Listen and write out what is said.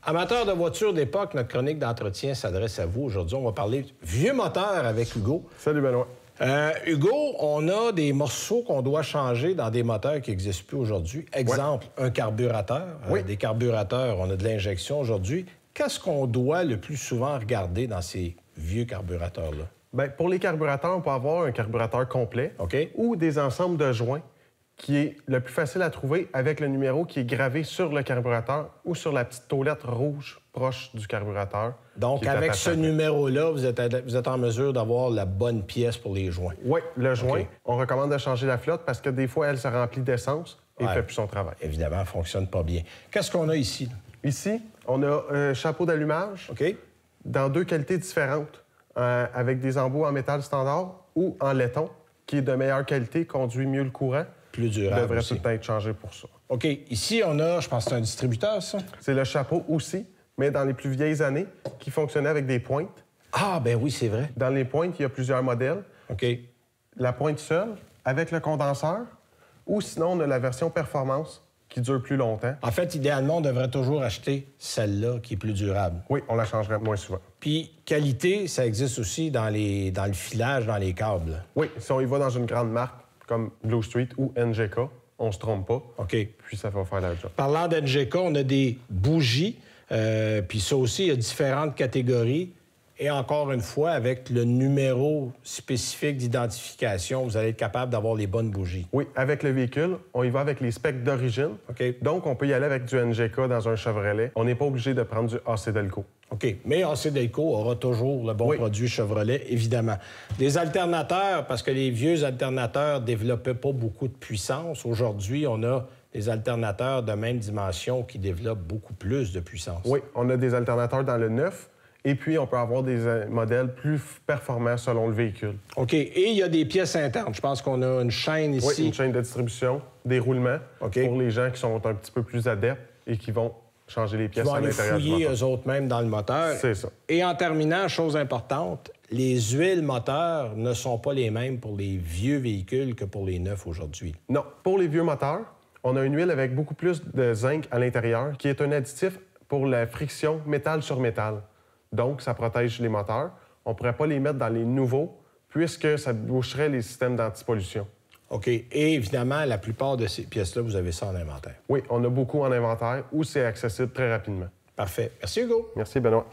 Amateurs de voitures d'époque, notre chronique d'entretien s'adresse à vous. Aujourd'hui, on va parler vieux moteur avec Hugo. Salut, Benoît. Hugo, on a des morceaux qu'on doit changer dans des moteurs qui n'existent plus aujourd'hui. Exemple, un carburateur. Oui. Des carburateurs, on a de l'injection aujourd'hui. Qu'est-ce qu'on doit le plus souvent regarder dans ces vieux carburateurs-là? Bien, pour les carburateurs, on peut avoir un carburateur complet OK. ou des ensembles de joints qui est le plus facile à trouver avec le numéro qui est gravé sur le carburateur ou sur la petite taulette rouge proche du carburateur. Donc, avec ce numéro-là, vous êtes en mesure d'avoir la bonne pièce pour les joints. Oui, le joint. OK. On recommande de changer la flotte parce que des fois, elle se remplit d'essence et ne fait plus son travail. Évidemment, elle ne fonctionne pas bien. Qu'est-ce qu'on a ici? Ici, on a un chapeau d'allumage OK. dans deux qualités différentes, avec des embouts en métal standard ou en laiton, qui est de meilleure qualité, conduit mieux le courant. Plus durable devrait aussi. tout le temps être changé pour ça. OK. Ici, on a, je pense que c'est un distributeur, ça? C'est le chapeau aussi, mais dans les plus vieilles années, qui fonctionnait avec des pointes. Ah, ben oui, c'est vrai. Dans les pointes, il y a plusieurs modèles. OK. La pointe seule, avec le condenseur, ou sinon, on a la version performance, qui dure plus longtemps. En fait, idéalement, on devrait toujours acheter celle-là qui est plus durable. Oui, on la changerait moins souvent. Puis, qualité, ça existe aussi dans le filage, dans les câbles. Oui, si on y va dans une grande marque, comme Blue Street ou NGK, on se trompe pas. OK. Puis ça va faire la job. Parlant d'NGK, on a des bougies. Puis ça aussi, il y a différentes catégories. Et encore une fois, avec le numéro spécifique d'identification, vous allez être capable d'avoir les bonnes bougies. Oui, avec le véhicule, on y va avec les specs d'origine. OK. Donc, on peut y aller avec du NGK dans un Chevrolet. On n'est pas obligé de prendre du AC Delco. OK. Mais AC Delco aura toujours le bon produit Chevrolet, évidemment. Des alternateurs, parce que les vieux alternateurs ne développaient pas beaucoup de puissance. Aujourd'hui, on a des alternateurs de même dimension qui développent beaucoup plus de puissance. Oui, on a des alternateurs dans le neuf. Et puis, on peut avoir des modèles plus performants selon le véhicule. OK. Et il y a des pièces internes. Je pense qu'on a une chaîne ici. Oui, une chaîne de distribution, des roulements OK. pour les gens qui sont un petit peu plus adeptes et qui vont changer les pièces Ils vont à aller l'intérieur du fouiller moteur. eux autres mêmes dans le moteur. C'est ça. Et en terminant, chose importante, les huiles moteurs ne sont pas les mêmes pour les vieux véhicules que pour les neufs aujourd'hui. Non. Pour les vieux moteurs, on a une huile avec beaucoup plus de zinc à l'intérieur, qui est un additif pour la friction métal sur métal. Donc, ça protège les moteurs. On ne pourrait pas les mettre dans les nouveaux, puisque ça boucherait les systèmes d'antipollution. OK. Et évidemment, la plupart de ces pièces-là, vous avez ça en inventaire. Oui, on a beaucoup en inventaire où c'est accessible très rapidement. Parfait. Merci, Hugo. Merci, Benoît.